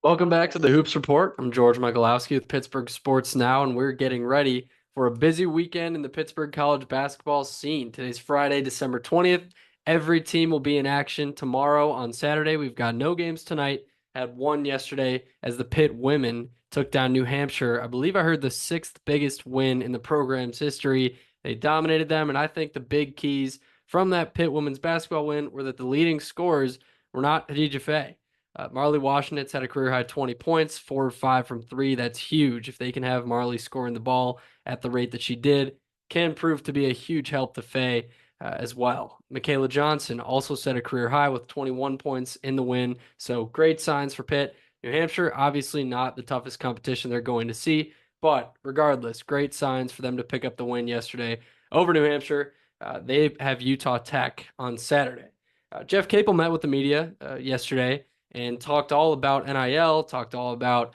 Welcome back to the Hoops Report. I'm George Michalowski with Pittsburgh Sports Now, and we're getting ready for a busy weekend in the Pittsburgh college basketball scene. Today's Friday, December 20th. Every team will be in action tomorrow on Saturday. We've got no games tonight. Had one yesterday as the Pitt women took down New Hampshire. I believe I heard the sixth biggest win in the program's history. They dominated them, and I think the big keys from that Pitt women's basketball win were that the leading scorers were not Khadija Faye. Marley Washenitz had a career high 20 points, 4 of 5 from three. That's huge. If they can have Marley scoring the ball at the rate that she did, can prove to be a huge help to Faye as well. Michaela Johnson also set a career high with 21 points in the win. So great signs for Pitt. New Hampshire, obviously not the toughest competition they're going to see, but regardless, great signs for them to pick up the win yesterday over New Hampshire. They have Utah Tech on Saturday. Jeff Capel met with the media yesterday and talked all about NIL, talked all about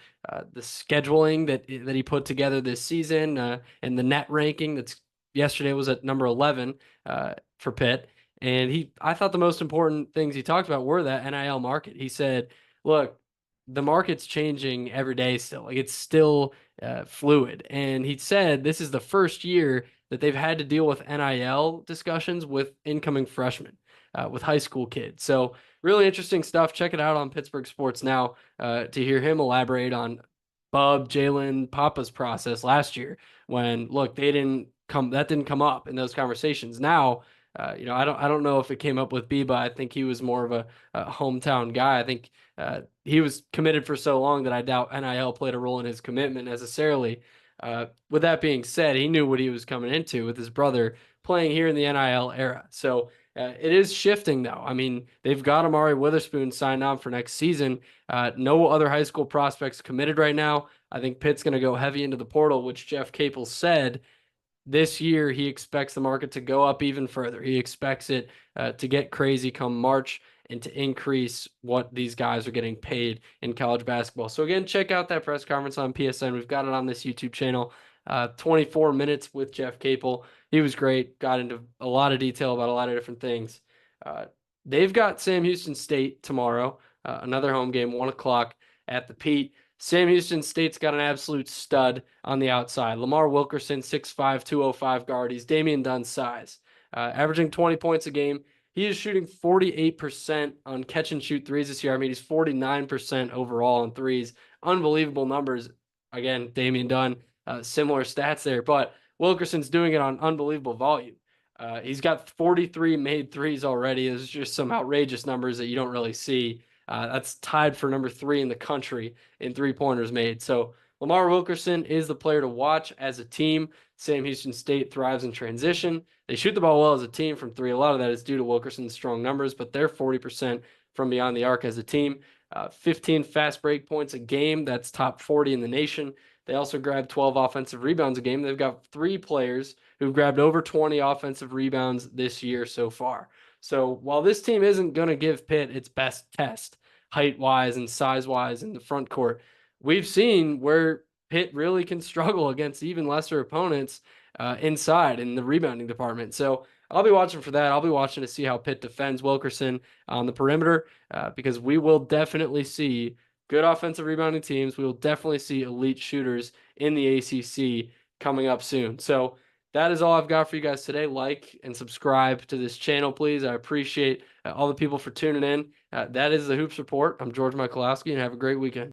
the scheduling that he put together this season and the net ranking that's yesterday was at number 11 for Pitt. And I thought the most important things he talked about were that NIL market. He said, look, the market's changing every day still. Like it's still fluid. And he said this is the first year that they've had to deal with NIL discussions with incoming freshmen, with high school kids. So really interesting stuff. Check it out on Pittsburgh Sports Now to hear him elaborate on Bub, Jalen, Papa's process last year when, look, that didn't come up in those conversations. Now, I don't know if it came up with Biba. I think he was more of a hometown guy. I think he was committed for so long that I doubt NIL played a role in his commitment necessarily. With that being said, he knew what he was coming into with his brother playing here in the NIL era. So it is shifting, though. I mean, they've got Amari Witherspoon signed on for next season. No other high school prospects committed right now. I think Pitt's going to go heavy into the portal, which Jeff Capel said this year he expects the market to go up even further. He expects it to get crazy come March and to increase what these guys are getting paid in college basketball. So again, check out that press conference on PSN. We've got it on this YouTube channel. 24 minutes with Jeff Capel. He was great. Got into a lot of detail about a lot of different things. Uh, they've got Sam Houston State tomorrow. Another home game, 1 o'clock at the Pete. Sam Houston State's got an absolute stud on the outside. Lamar Wilkerson, 6'5", 205 guard. He's Damian Dunn's size. Averaging 20 points a game. He is shooting 48% on catch and shoot threes this year. I mean, he's 49% overall on threes. Unbelievable numbers. Again, Damian Dunn, similar stats there, but Wilkerson's doing it on unbelievable volume. He's got 43 made threes already. It's just some outrageous numbers that you don't really see. That's tied for number 3 in the country in three-pointers made. So Lamar Wilkerson is the player to watch as a team. Sam Houston State thrives in transition. They shoot the ball well as a team from three. A lot of that is due to Wilkerson's strong numbers, but they're 40% from beyond the arc as a team. 15 fast break points a game. That's top 40 in the nation. They also grabbed 12 offensive rebounds a game. They've got 3 players who've grabbed over 20 offensive rebounds this year so far. So while this team isn't going to give Pitt its best test, height-wise and size-wise in the front court, we've seen where Pitt really can struggle against even lesser opponents inside in the rebounding department. So I'll be watching for that. I'll be watching to see how Pitt defends Wilkerson on the perimeter because we will definitely see good offensive rebounding teams. We will definitely see elite shooters in the ACC coming up soon. So that is all I've got for you guys today. Like and subscribe to this channel, please. I appreciate all the people for tuning in. That is the Hoops Report. I'm George Michalowski, and have a great weekend.